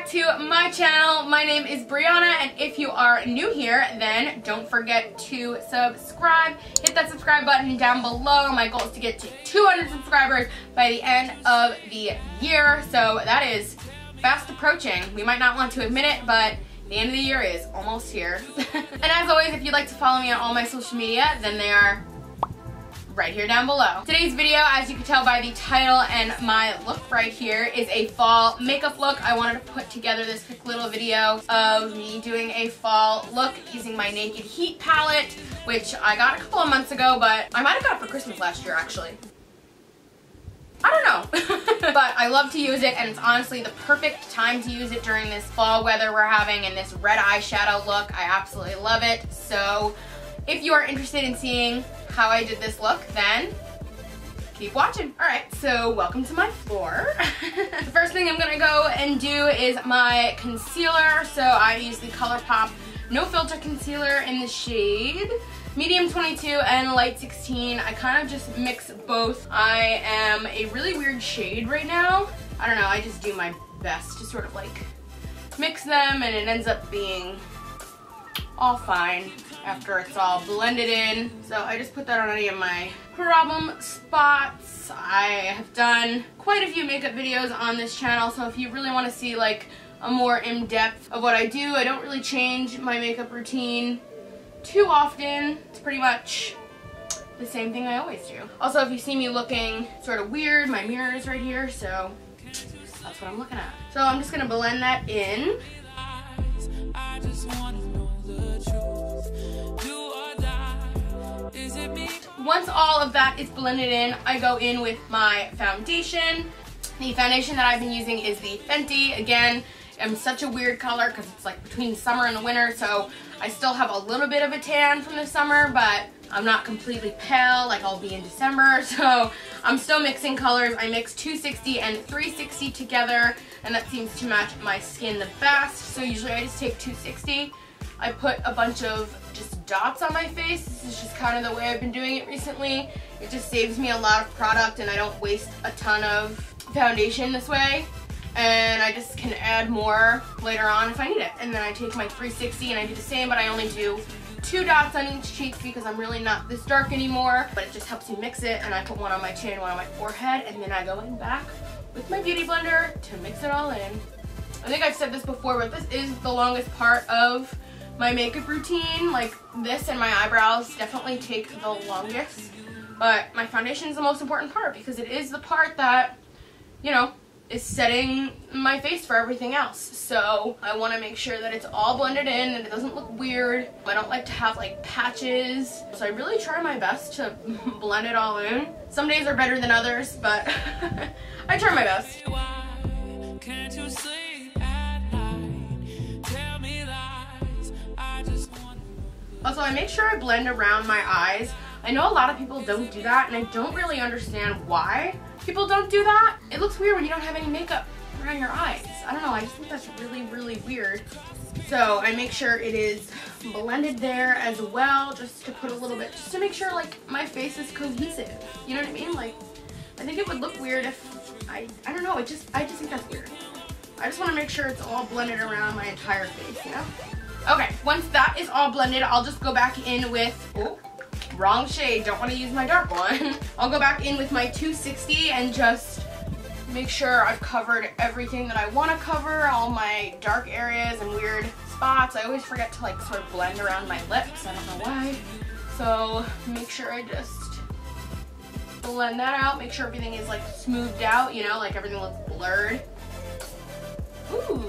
back to my channel. My name is Brianna, and if you are new here, then don't forget to subscribe. Hit that subscribe button down below. My goal is to get to 200 subscribers by the end of the year, so that is fast approaching. We might not want to admit it, but the end of the year is almost here. And as always, if you'd like to follow me on all my social media, then they are right here down below. Today's video, as you can tell by the title and my look right here, is a fall makeup look. I wanted to put together this quick little video of me doing a fall look using my Naked Heat palette, which I got a couple of months ago, but I might have got it for Christmas last year actually. I don't know. But I love to use it, and it's honestly the perfect time to use it during this fall weather we're having and this red eyeshadow look. I absolutely love it. So if you are interested in seeing how I did this look, then keep watching. Alright, so welcome to my floor. The first thing I'm gonna go and do is my concealer. So I use the Colourpop No Filter Concealer in the shade Medium 22 and Light 16. I kind of just mix both. I am a really weird shade right now. I don't know, I just do my best to sort of like mix them, and it ends up being all fine after it's all blended in. So I just put that on any of my problem spots. I have done quite a few makeup videos on this channel, so if you really want to see like a more in-depth of what I do, I don't really change my makeup routine too often. It's pretty much the same thing I always do. Also, if you see me looking sort of weird, my mirror is right here, so that's what I'm looking at. So I'm just gonna blend that in. I just wanna know the truth. Do or die. Is it me? Once all of that is blended in, I go in with my foundation. The foundation that I've been using is the Fenty. Again, I'm such a weird color because it's like between summer and the winter, so I still have a little bit of a tan from the summer, but I'm not completely pale like I'll be in December, so I'm still mixing colors. I mix 260 and 360 together, and that seems to match my skin the best. So usually I just take 260. I put a bunch of just dots on my face. This is just kind of the way I've been doing it recently. It just saves me a lot of product, and I don't waste a ton of foundation this way. And I just can add more later on if I need it. And then I take my 360 and I do the same, but I only do 2 dots on each cheek because I'm really not this dark anymore. But it just helps me mix it, and I put one on my chin, one on my forehead, and then I go in back with my beauty blender to mix it all in. I think I've said this before, but this is the longest part of my makeup routine. Like, this and my eyebrows definitely take the longest. But my foundation is the most important part because it is the part that, you know, is setting my face for everything else. So I want to make sure that it's all blended in and it doesn't look weird. I don't like to have like patches, so I really try my best to blend it all in. Some days are better than others, but I try my best. Also, I make sure I blend around my eyes. I know a lot of people don't do that, and I don't really understand why people don't do that. It looks weird when you don't have any makeup around your eyes. I don't know, I just think that's really, really weird. So I make sure it is blended there as well, just to put a little bit, just to make sure like my face is cohesive. You know what I mean? Like, I think it would look weird if, I don't know, I just think that's weird. I just want to make sure it's all blended around my entire face, you know? Okay, once that is all blended, I'll just go back in with, oh, wrong shade, don't want to use my dark one. I'll go back in with my 260 and just make sure I've covered everything that I want to cover, all my dark areas and weird spots. I always forget to like sort of blend around my lips, I don't know why. So make sure I just blend that out, make sure everything is like smoothed out, you know, like everything looks blurred. Ooh.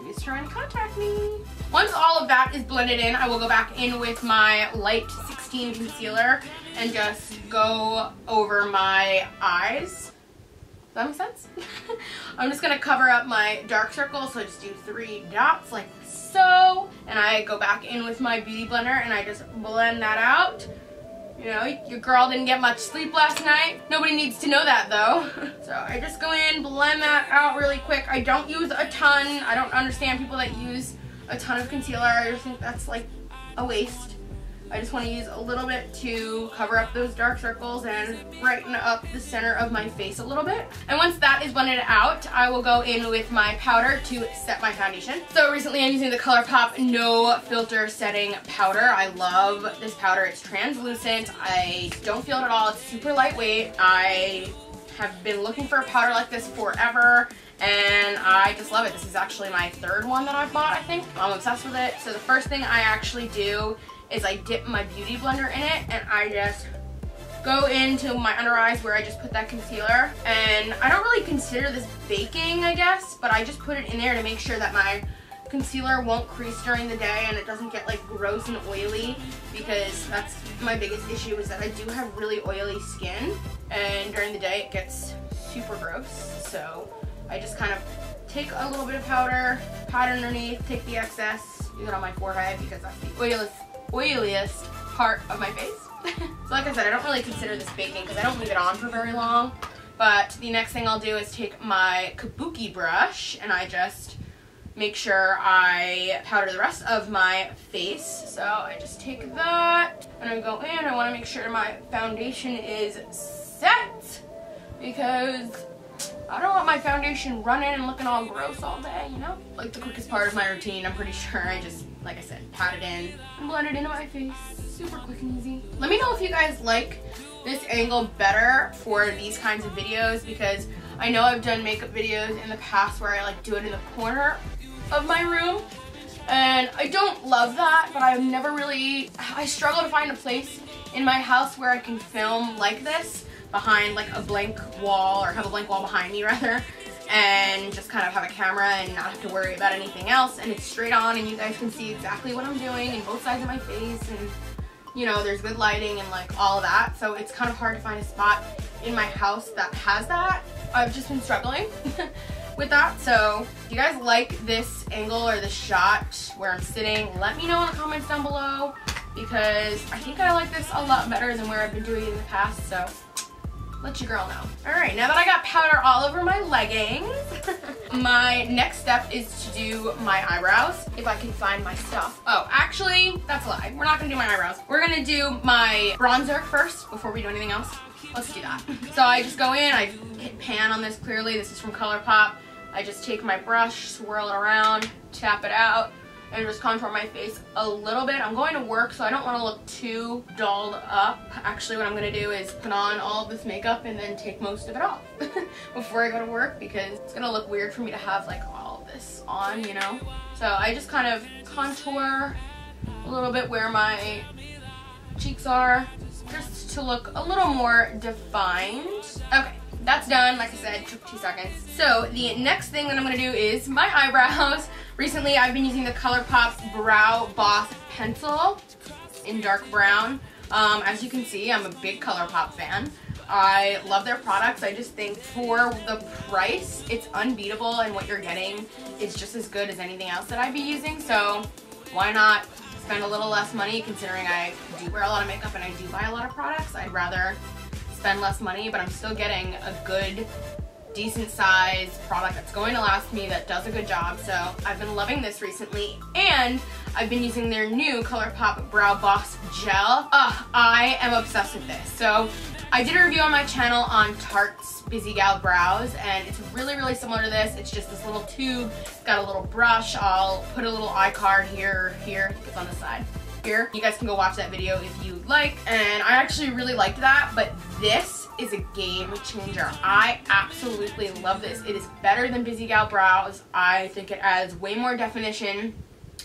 He's trying to contact me. Once all of that is blended in, I will go back in with my Light 16 concealer and just go over my eyes. Does that make sense? I'm just gonna cover up my dark circles, so I just do 3 dots like so. And I go back in with my beauty blender and I just blend that out. You know, your girl didn't get much sleep last night. Nobody needs to know that though. So I just go in, blend that out really quick. I don't use a ton. I don't understand people that use a ton of concealer. I just think that's like a waste. I just want to use a little bit to cover up those dark circles and brighten up the center of my face a little bit. And once that is blended out, I will go in with my powder to set my foundation. So recently I'm using the Colourpop No Filter Setting Powder. I love this powder. It's translucent. I don't feel it at all. It's super lightweight. I have been looking for a powder like this forever, and I just love it. This is actually my third one that I've bought, I think. I'm obsessed with it. So the first thing I actually do is I dip my beauty blender in it, and I just go into my under eyes where I just put that concealer. And I don't really consider this baking, I guess, but I just put it in there to make sure that my concealer won't crease during the day and it doesn't get like gross and oily, because that's my biggest issue, is that I do have really oily skin, and during the day it gets super gross. So I just kind of take a little bit of powder, pat it underneath, take the excess, use it on my forehead because that's the oiliest part of my face. So like I said, I don't really consider this baking because I don't leave it on for very long. But the next thing I'll do is take my kabuki brush and I just make sure I powder the rest of my face. So I just take that and I go in. I want to make sure my foundation is set because I don't want my foundation running and looking all gross all day, you know? Like the quickest part of my routine, I'm pretty sure I just, like I said, pat it in and blend it into my face. Super quick and easy. Let me know if you guys like this angle better for these kinds of videos, because I know I've done makeup videos in the past where I like do it in the corner of my room, and I don't love that, but I've never really, I struggle to find a place in my house where I can film like this behind like a blank wall, or have a blank wall behind me rather, and just kind of have a camera and not have to worry about anything else, and it's straight on and you guys can see exactly what I'm doing in both sides of my face, and you know, there's good lighting and like all of that. So it's kind of hard to find a spot in my house that has that. I've just been struggling with that. So if you guys like this angle or this shot where I'm sitting, let me know in the comments down below, because I think I like this a lot better than where I've been doing it in the past. So let your girl know. All right, now that I got powder all over my leggings, my next step is to do my eyebrows, if I can find my stuff. Oh, actually, that's a lie. We're not gonna do my eyebrows. We're gonna do my bronzer first before we do anything else. Let's do that. So I just go in, I hit pan on this clearly. This is from Colourpop. I just take my brush, swirl it around, tap it out, and just contour my face a little bit. I'm going to work, so I don't want to look too dolled up. Actually, what I'm going to do is put on all of this makeup and then take most of it off before I go to work, because it's going to look weird for me to have like all of this on, you know? So I just kind of contour a little bit where my cheeks are, just to look a little more defined. Okay. That's done. Like I said, it took 2 seconds. So the next thing that I'm gonna do is my eyebrows. Recently, I've been using the Colourpop's Brow Boss Pencil in dark brown. As you can see, I'm a big Colourpop fan. I love their products. I just think for the price, it's unbeatable, and what you're getting is just as good as anything else that I'd be using. So why not spend a little less money, considering I do wear a lot of makeup and I do buy a lot of products. I'd rather spend less money, but I'm still getting a good, decent size product that's going to last me, that does a good job. So I've been loving this recently, and I've been using their new Colourpop Brow Boss Gel. I am obsessed with this. So I did a review on my channel on Tarte's Busy Gal Brows, and it's really, really similar to this. It's just this little tube. It's got a little brush. I'll put a little iCard here, it's on the side. Here. You guys can go watch that video if you like, and I actually really liked that, but this is a game changer. I absolutely love this. It is better than Busy Gal Brows. I think it adds way more definition,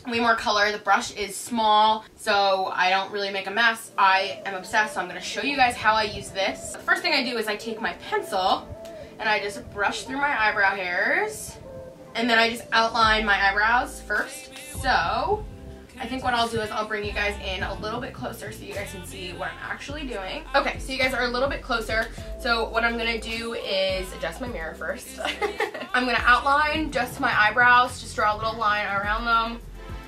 way more color. The brush is small, so I don't really make a mess. I am obsessed, so I'm gonna show you guys how I use this. The first thing I do is I take my pencil and I just brush through my eyebrow hairs, and then I just outline my eyebrows first. So I think what I'll do is I'll bring you guys in a little bit closer so you guys can see what I'm actually doing. Okay, so you guys are a little bit closer. So what I'm gonna do is adjust my mirror first. I'm gonna outline just my eyebrows, just draw a little line around them,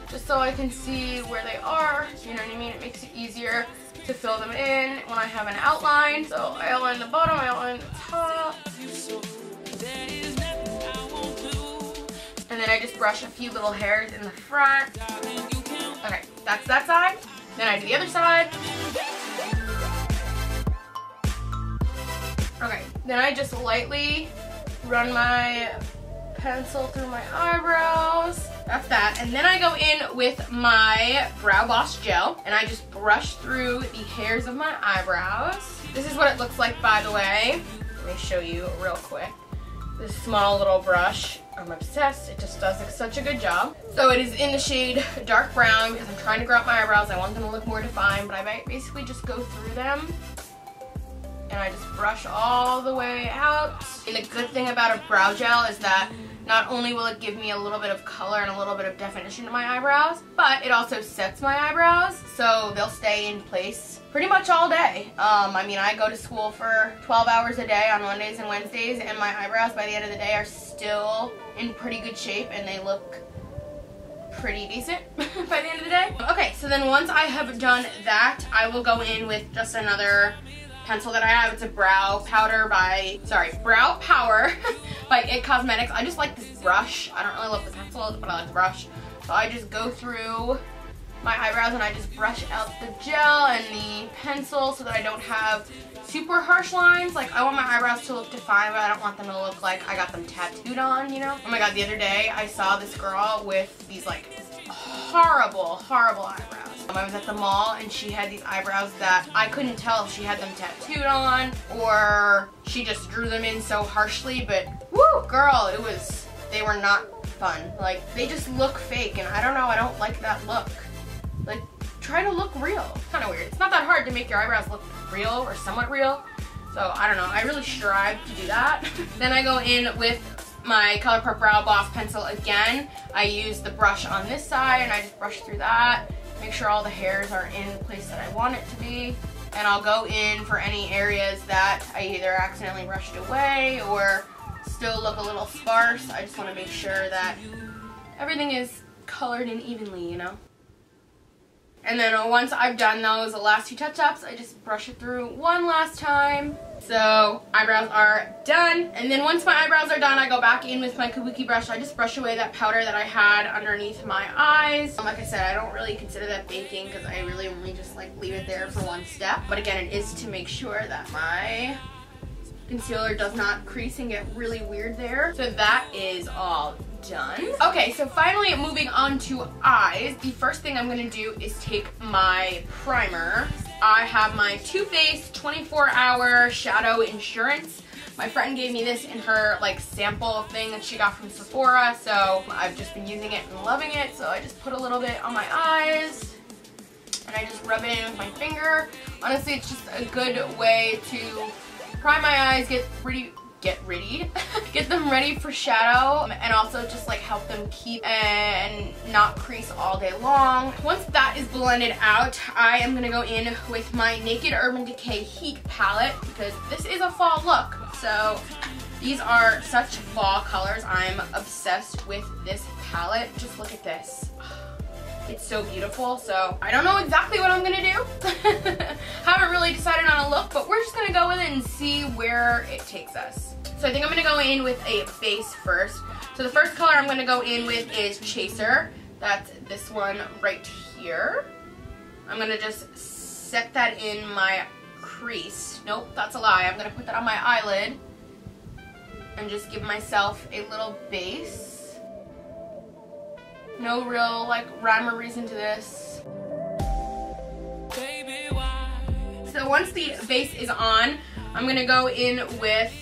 just so I can see where they are. You know what I mean? It makes it easier to fill them in when I have an outline. So I outline the bottom, I outline the top. And then I just brush a few little hairs in the front. Okay, that's that side. Then I do the other side. Okay, then I just lightly run my pencil through my eyebrows. That's that. And then I go in with my Brow Boss gel and I just brush through the hairs of my eyebrows. This is what it looks like, by the way. Let me show you real quick. This small little brush, I'm obsessed. It just does such a good job. So it is in the shade dark brown because I'm trying to grow out my eyebrows. I want them to look more defined, but I basically just go through them and I just brush all the way out. And the good thing about a brow gel is that not only will it give me a little bit of color and a little bit of definition to my eyebrows, but it also sets my eyebrows so they'll stay in place pretty much all day. I mean, I go to school for 12 hours a day on Mondays and Wednesdays, and my eyebrows by the end of the day are still in pretty good shape and they look pretty decent by the end of the day. Okay, so then once I have done that, I will go in with just another pencil that I have. It's a brow power by IT Cosmetics. I just like this brush. I don't really love the pencil, but I like the brush. So I just go through my eyebrows and I just brush out the gel and the pencil so that I don't have super harsh lines. Like, I want my eyebrows to look defined, but I don't want them to look like I got them tattooed on, you know? Oh my god, the other day I saw this girl with these like horrible eyebrows. I was at the mall and she had these eyebrows that I couldn't tell if she had them tattooed on or she just drew them in so harshly, but woo, girl, they were not fun. Like, they just look fake and I don't know, I don't like that look. Like, try to look real. It's kind of weird. It's not that hard to make your eyebrows look real or somewhat real. So, I don't know, I really strive to do that. Then I go in with my Colourpop Brow Boss pencil again. I use the brush on this side and I just brush through that. Make sure all the hairs are in the place that I want it to be. And I'll go in for any areas that I either accidentally brushed away or still look a little sparse. I just want to make sure that everything is colored in evenly, you know? And then once I've done those, the last two touch-ups, I just brush it through one last time. So eyebrows are done. And then once my eyebrows are done, I go back in with my kabuki brush. I just brush away that powder that I had underneath my eyes. Like I said, I don't really consider that baking because I really only just like leave it there for one step. But again, it is to make sure that my concealer does not crease and get really weird there. So that is all done. Okay, so finally moving on to eyes. The first thing I'm going to do is take my primer. I have my Too Faced 24-hour Shadow Insurance. My friend gave me this in her like sample thing that she got from Sephora, so I've just been using it and loving it. So I just put a little bit on my eyes and I just rub it in with my finger. Honestly, it's just a good way to prime my eyes, get them ready for shadow, and also just like help them keep and not crease all day long. Once that is blended out, I am gonna go in with my Naked Urban Decay Heat palette because this is a fall look. So these are such fall colors. I'm obsessed with this palette. Just look at this. It's so beautiful. So I don't know exactly what I'm gonna do. Haven't really decided on a look, but we're just gonna go with it and see where it takes us. So I think I'm gonna go in with a base first. So the first color I'm gonna go in with is Chaser. That's this one right here. I'm gonna just set that in my crease. Nope, that's a lie. I'm gonna put that on my eyelid and just give myself a little base. No real like rhyme or reason to this. So once the base is on, I'm gonna go in with,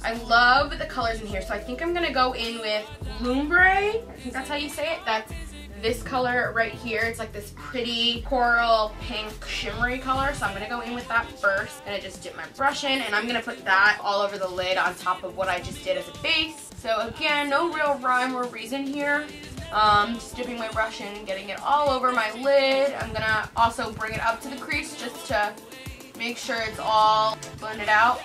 I love the colors in here, so I think I'm gonna go in with Lumbre. I think that's how you say it. That's this color right here. It's like this pretty coral pink shimmery color, so I'm gonna go in with that first. And I just dip my brush in, and I'm gonna put that all over the lid on top of what I just did as a base. So again, no real rhyme or reason here. Just dipping my brush in and getting it all over my lid. I'm gonna also bring it up to the crease just to make sure it's all blended out.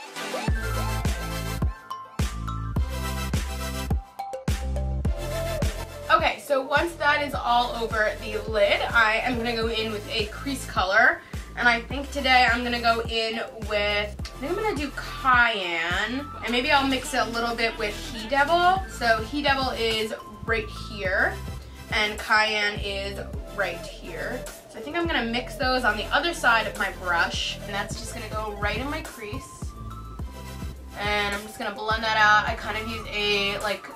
Okay, so once that is all over the lid, I am going to go in with a crease color. And I think today I'm going to go in with, I think I'm going to do Cayenne. And maybe I'll mix it a little bit with He Devil. So He Devil is right here. And Cayenne is right here. So I think I'm gonna mix those on the other side of my brush, and that's just gonna go right in my crease. And I'm just gonna blend that out. I kind of use a like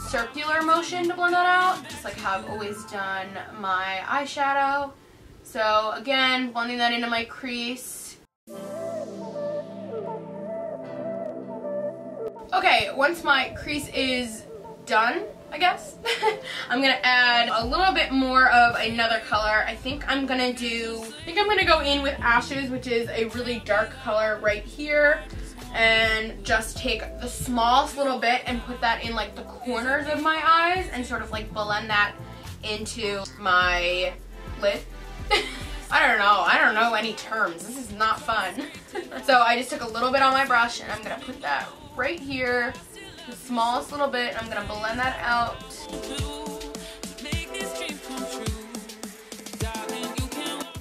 circular motion to blend that out, just like how I've always done my eyeshadow. So again, blending that into my crease. Okay, once my crease is done, I guess, I'm gonna add a little bit more of another color. I think I'm gonna go in with Ashes, which is a really dark color right here, and just take the smallest little bit and put that in like the corners of my eyes and sort of like blend that into my lid. I don't know any terms. This is not fun. So I just took a little bit on my brush and I'm gonna put that right here, the smallest little bit, and I'm gonna blend that out.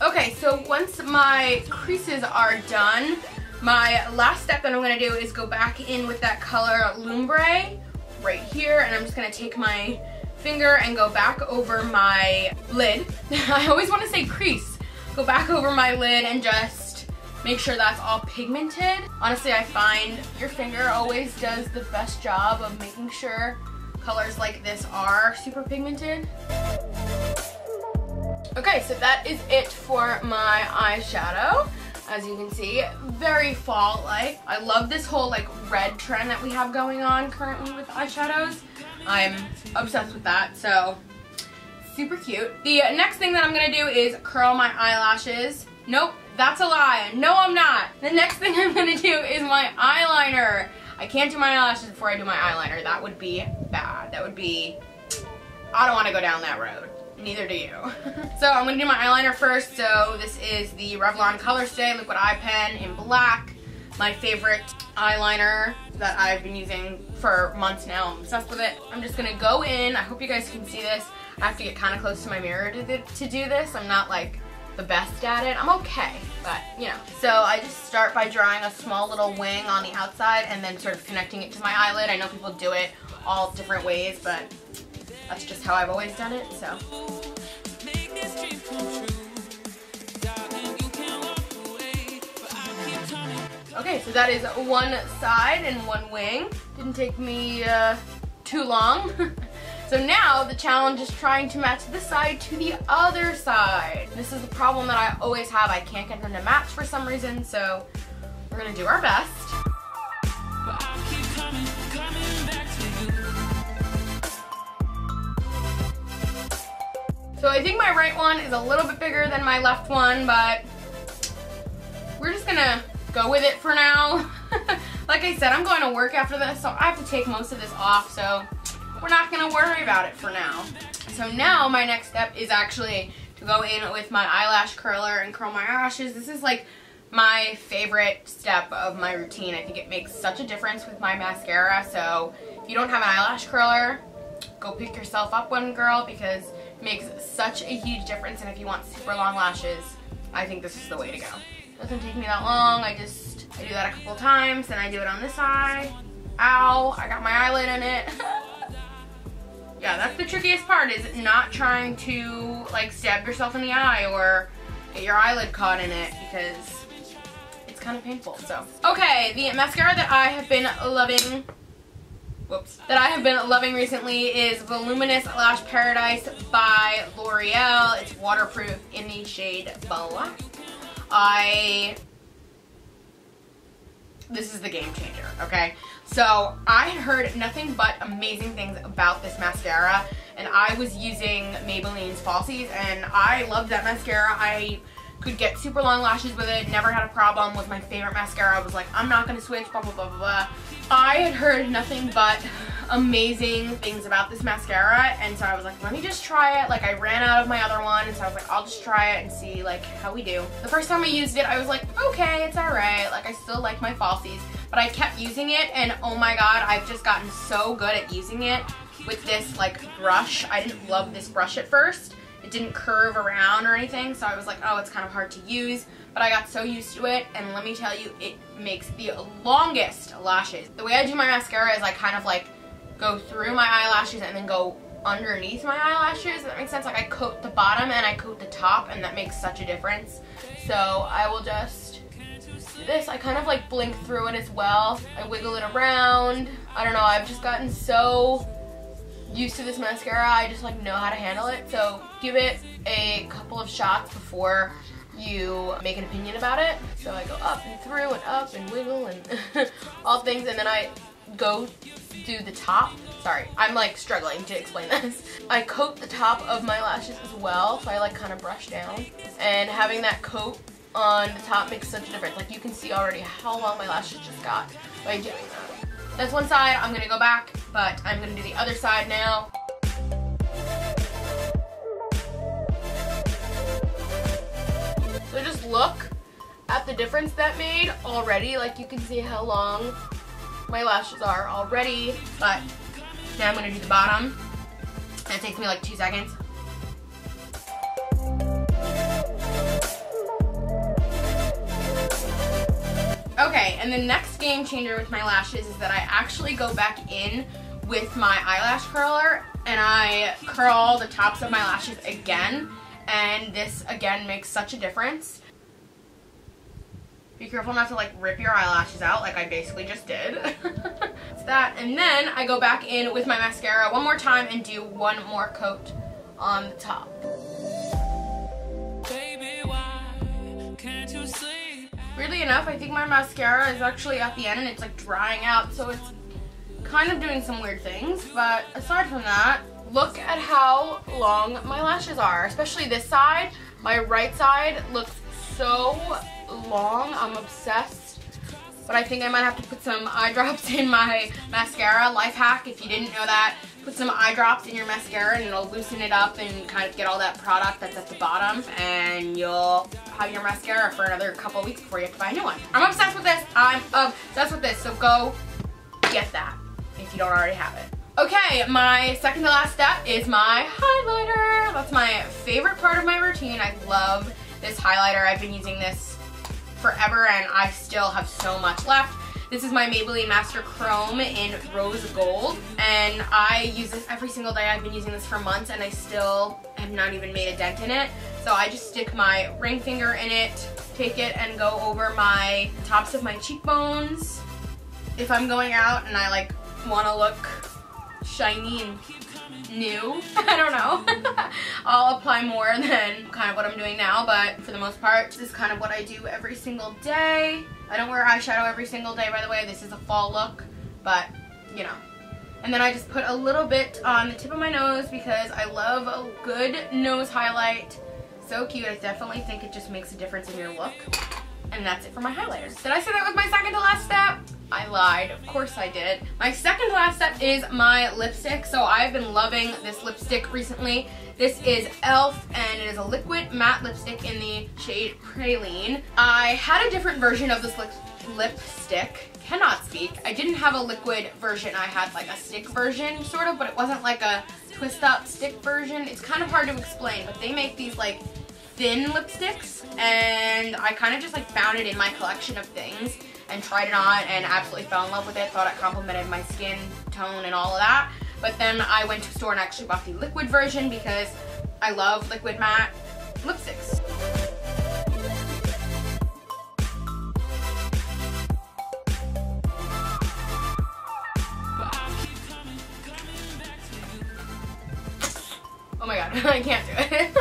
Okay, so once my creases are done, my last step that I'm gonna do is go back in with that color Lumbre right here, and I'm just gonna take my finger and go back over my lid. I always wanna say crease. Go back over my lid and just make sure that's all pigmented. Honestly, I find your finger always does the best job of making sure colors like this are super pigmented. Okay, so that is it for my eyeshadow. As you can see, very fall-like. I love this whole like red trend that we have going on currently with eyeshadows. I'm obsessed with that, so super cute. The next thing that I'm gonna do is curl my eyelashes. Nope, that's a lie. No, I'm not. The next thing I'm gonna do is my eyeliner. I can't do my eyelashes before I do my eyeliner. That would be bad. That would be, I don't wanna go down that road. Neither do you. So I'm gonna do my eyeliner first. So this is the Revlon Color Stay Liquid Eye Pen in black. My favorite eyeliner that I've been using for months now. I'm obsessed with it. I'm just gonna go in. I hope you guys can see this. I have to get kind of close to my mirror to do this. I'm not like the best at it. I'm okay, but you know. So I just start by drawing a small little wing on the outside and then sort of connecting it to my eyelid. I know people do it all different ways, but that's just how I've always done it, so. Okay, so that is one side and one wing. Didn't take me too long. So now the challenge is trying to match this side to the other side. This is the problem that I always have. I can't get them to match for some reason, so we're gonna do our best. So I think my right one is a little bit bigger than my left one, but we're just gonna go with it for now. Like I said, I'm going to work after this, so I have to take most of this off, so we're not gonna worry about it for now. So now my next step is actually to go in with my eyelash curler and curl my eyelashes. This is like my favorite step of my routine. I think it makes such a difference with my mascara, so if you don't have an eyelash curler, go pick yourself up one, girl, because it makes such a huge difference, and if you want super long lashes, I think this is the way to go. It doesn't take me that long. I do that a couple times, then I do it on this eye. Ow, I got my eyelid in it. Yeah, that's the trickiest part, is not trying to like stab yourself in the eye or get your eyelid caught in it, because it's kind of painful. So okay, the mascara that I have been loving recently is Voluminous Lash Paradise by L'Oreal. It's waterproof in the shade Black. This is the game changer, okay? So I had heard nothing but amazing things about this mascara, and I was using Maybelline's Falsies, and I loved that mascara. I could get super long lashes with it, never had a problem. With my favorite mascara, I was like, I'm not gonna switch, blah, blah, blah, blah, blah. I had heard nothing but amazing things about this mascara, and so I was like, let me just try it. Like, I ran out of my other one, and so I was like, I'll just try it and see like how we do. The first time I used it, I was like, okay, it's alright. Like, I still like my Falsies, but I kept using it, and oh my god, I've just gotten so good at using it with this like brush. I didn't love this brush at first. It didn't curve around or anything, so I was like, oh, it's kind of hard to use, but I got so used to it, and let me tell you, it makes the longest lashes. The way I do my mascara is I kind of like go through my eyelashes and then go underneath my eyelashes. That makes sense. Like I coat the bottom and I coat the top, and that makes such a difference. So I will just do this. I kind of like blink through it as well. I wiggle it around. I don't know, I've just gotten so used to this mascara. I just like know how to handle it. So give it a couple of shots before you make an opinion about it. So I go up and through and up and wiggle and all things, and then I go do the top. Sorry, I'm like struggling to explain this. I coat the top of my lashes as well, so I like kind of brush down, and having that coat on the top makes such a difference. Like you can see already how long my lashes just got by doing that. That's one side. I'm gonna go back, but I'm gonna do the other side now. So just look at the difference that made already. Like you can see how long my lashes are already, but now I'm gonna do the bottom. And it takes me like 2 seconds. Okay, and the next game changer with my lashes is that I actually go back in with my eyelash curler and I curl the tops of my lashes again, and this again makes such a difference. Be careful not to like rip your eyelashes out like I basically just did. It's that, and then I go back in with my mascara one more time and do one more coat on the top. Baby, why can't you sleep? Weirdly enough, I think my mascara is actually at the end and it's like drying out, so it's kind of doing some weird things. But aside from that, look at how long my lashes are, especially this side. My right side looks so long. I'm obsessed. But I think I might have to put some eye drops in my mascara. Life hack, if you didn't know that, put some eye drops in your mascara and it'll loosen it up and kind of get all that product that's at the bottom, and you'll have your mascara for another couple of weeks before you have to buy a new one. I'm obsessed with this. I'm obsessed with this, so go get that if you don't already have it. Okay, my second to last step is my highlighter. That's my favorite part of my routine. I love this highlighter. I've been using this forever and I still have so much left. This is my Maybelline Master Chrome in Rose Gold, and I use this every single day. I've been using this for months and I still have not even made a dent in it. So I just stick my ring finger in it, take it and go over my tops of my cheekbones. If I'm going out and I like want to look shiny and new, I don't know, I'll apply more than kind of what I'm doing now, but for the most part, this is kind of what I do every single day. I don't wear eyeshadow every single day, by the way. This is a fall look, but you know. And then I just put a little bit on the tip of my nose because I love a good nose highlight. So cute. I definitely think it just makes a difference in your look. And that's it for my highlighter. Did I say that was my second to last step? I lied. Of course I did. My second to last step is my lipstick. So I've been loving this lipstick recently. This is e.l.f. and it is a liquid matte lipstick in the shade Praline. I had a different version of this lipstick. Cannot speak. I didn't have a liquid version. I had like a stick version sort of, but it wasn't like a twist up stick version. It's kind of hard to explain, but they make these like thin lipsticks, and I kind of just like found it in my collection of things and tried it on and absolutely fell in love with it. Thought it complimented my skin tone and all of that. But then I went to a store and actually bought the liquid version because I love liquid matte lipsticks. Oh my god, I can't do it.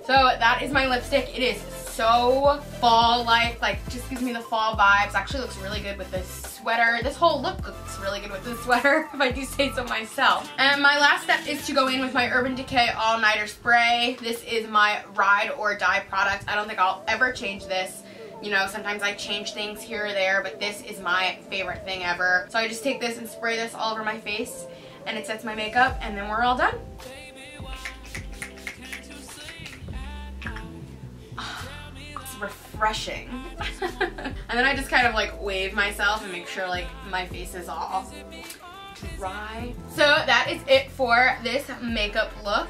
So that is my lipstick. It is so fall-like, like just gives me the fall vibes. Actually looks really good with this sweater. This whole look looks really good with this sweater, if I do say so myself. And my last step is to go in with my Urban Decay All-Nighter Spray. This is my ride or die product. I don't think I'll ever change this. You know, sometimes I change things here or there, but this is my favorite thing ever. So I just take this and spray this all over my face, and it sets my makeup, and then we're all done. Refreshing. And then I just kind of like wave myself and make sure like my face is all dry. So that is it for this makeup look.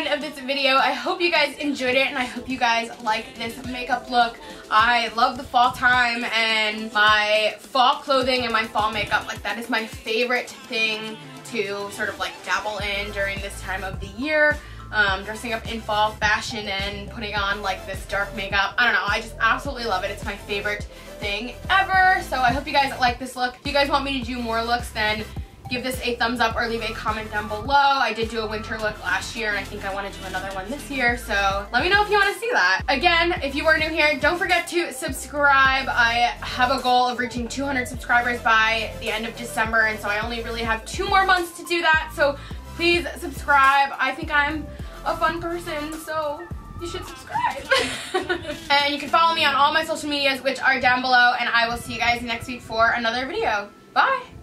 end of this video. I hope you guys enjoyed it and I hope you guys like this makeup look. I love the fall time and my fall clothing and my fall makeup. Like, that is my favorite thing to sort of like dabble in during this time of the year. Dressing up in fall fashion and putting on like this dark makeup. I don't know, I just absolutely love it. It's my favorite thing ever. So I hope you guys like this look. If you guys want me to do more looks, then give this a thumbs up or leave a comment down below. I did do a winter look last year and I think I want to do another one this year, so let me know if you want to see that. Again, if you are new here, don't forget to subscribe. I have a goal of reaching 200 subscribers by the end of December, and so I only really have 2 more months to do that, so please subscribe. I think I'm a fun person, so you should subscribe. And you can follow me on all my social medias, which are down below, and I will see you guys next week for another video. Bye!